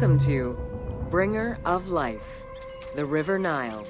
Welcome to Bringer of Life, the River Nile.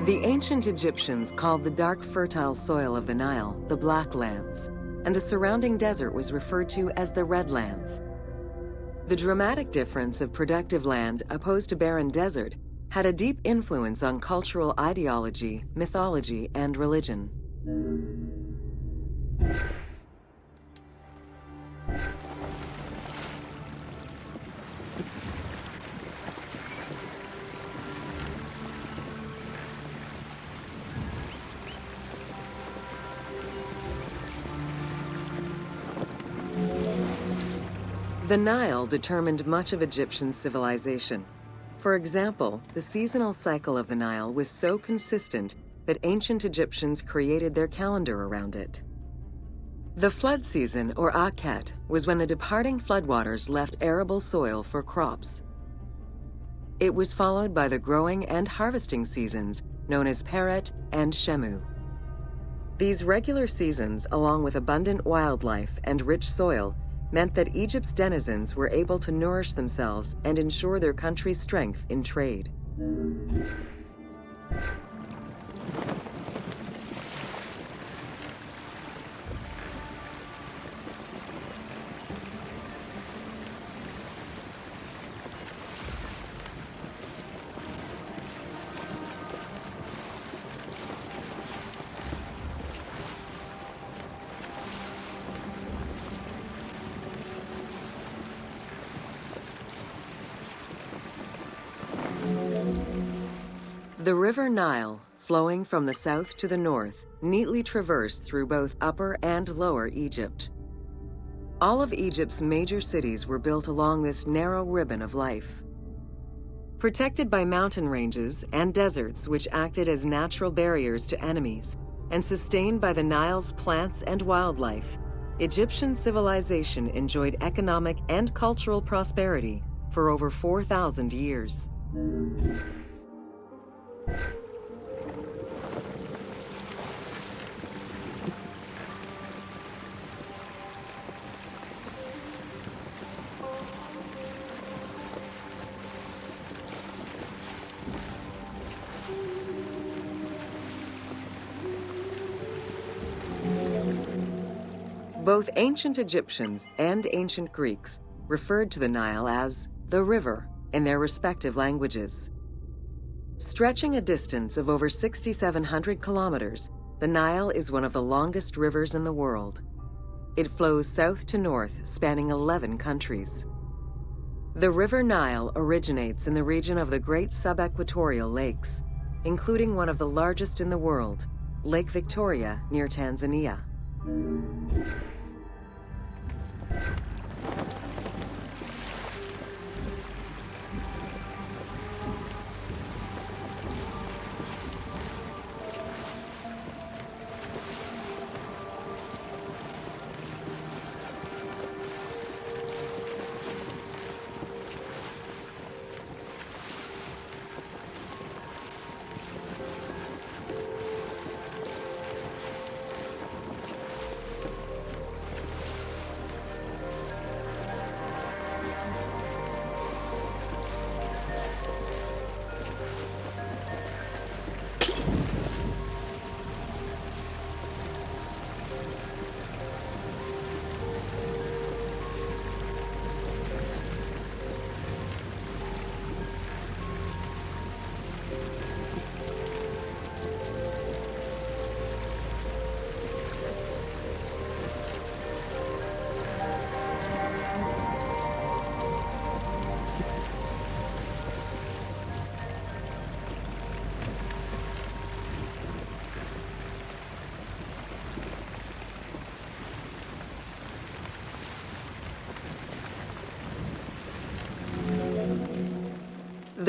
The ancient Egyptians called the dark fertile soil of the Nile the Black Lands, and the surrounding desert was referred to as the Red Lands. The dramatic difference of productive land opposed to barren desert had a deep influence on cultural ideology, mythology, and religion. The Nile determined much of Egyptian civilization. For example, the seasonal cycle of the Nile was so consistent that ancient Egyptians created their calendar around it. The flood season, or Akhet, was when the departing floodwaters left arable soil for crops. It was followed by the growing and harvesting seasons, known as Peret and Shemu. These regular seasons, along with abundant wildlife and rich soil, meant that Egypt's denizens were able to nourish themselves and ensure their country's strength in trade. The River Nile, flowing from the south to the north, neatly traversed through both Upper and Lower Egypt. All of Egypt's major cities were built along this narrow ribbon of life. Protected by mountain ranges and deserts which acted as natural barriers to enemies, and sustained by the Nile's plants and wildlife, Egyptian civilization enjoyed economic and cultural prosperity for over 4,000 years. Both ancient Egyptians and ancient Greeks referred to the Nile as the river in their respective languages. Stretching a distance of over 6,700 kilometers, the Nile is one of the longest rivers in the world. It flows south to north, spanning 11 countries. The River Nile originates in the region of the Great Subequatorial Lakes, including one of the largest in the world, Lake Victoria near Tanzania.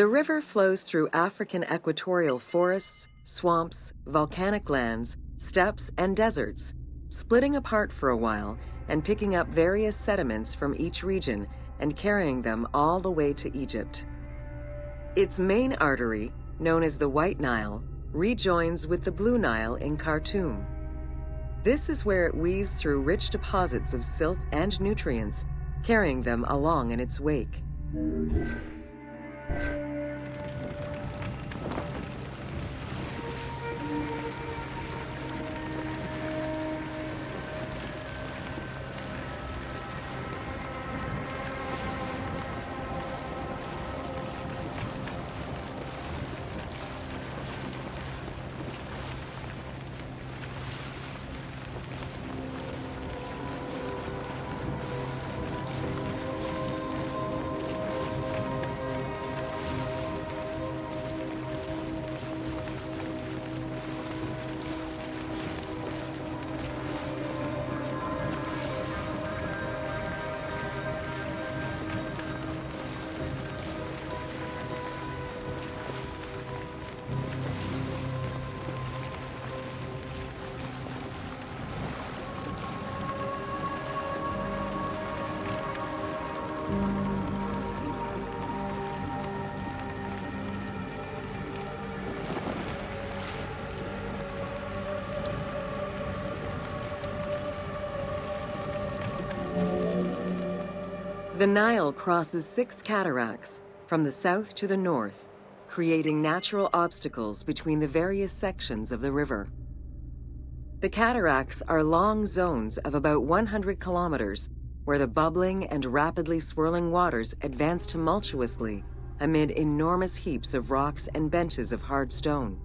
The river flows through African equatorial forests, swamps, volcanic lands, steppes, and deserts, splitting apart for a while and picking up various sediments from each region and carrying them all the way to Egypt. Its main artery, known as the White Nile, rejoins with the Blue Nile in Khartoum. This is where it weaves through rich deposits of silt and nutrients, carrying them along in its wake. The Nile crosses 6 cataracts from the south to the north, creating natural obstacles between the various sections of the river. The cataracts are long zones of about 100 kilometers, where the bubbling and rapidly swirling waters advance tumultuously amid enormous heaps of rocks and benches of hard stone.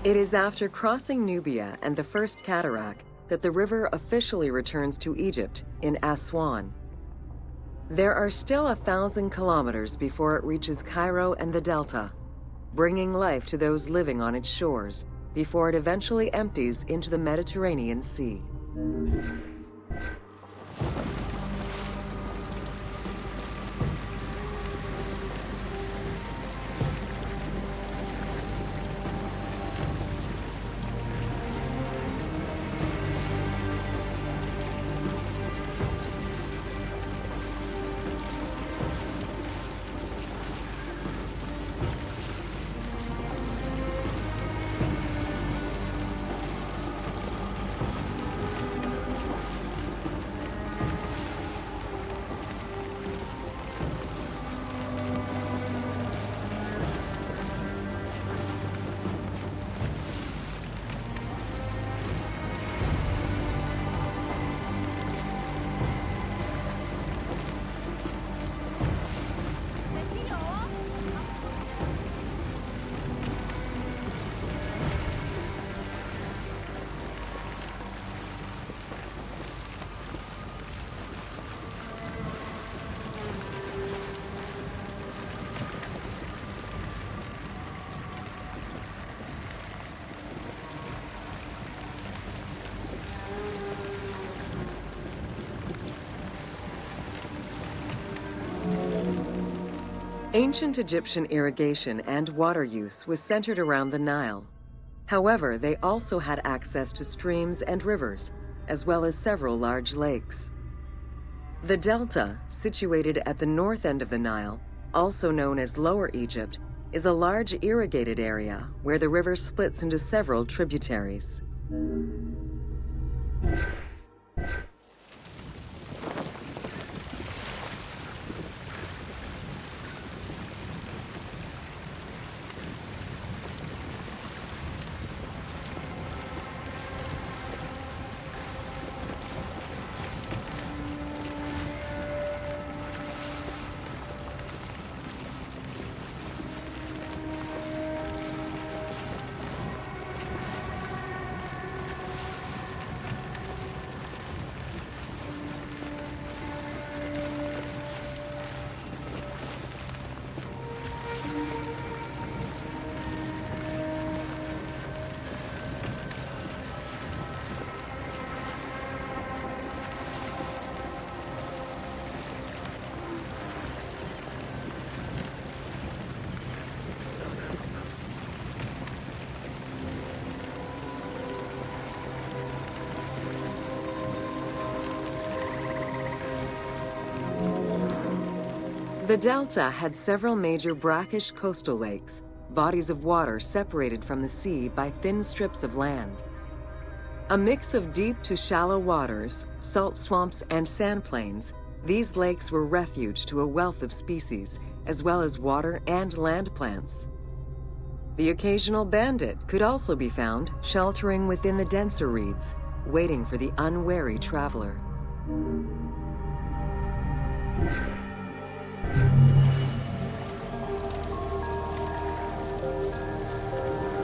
It is after crossing Nubia and the First Cataract that the river officially returns to Egypt in Aswan. There are still 1,000 kilometers before it reaches Cairo and the Delta, bringing life to those living on its shores before it eventually empties into the Mediterranean Sea. Ancient Egyptian irrigation and water use was centered around the Nile. However, they also had access to streams and rivers, as well as several large lakes. The Delta, situated at the north end of the Nile, also known as Lower Egypt, is a large irrigated area where the river splits into several tributaries. The delta had several major brackish coastal lakes, bodies of water separated from the sea by thin strips of land. A mix of deep to shallow waters, salt swamps, and sand plains, these lakes were refuge to a wealth of species, as well as water and land plants. The occasional bandit could also be found sheltering within the denser reeds, waiting for the unwary traveler.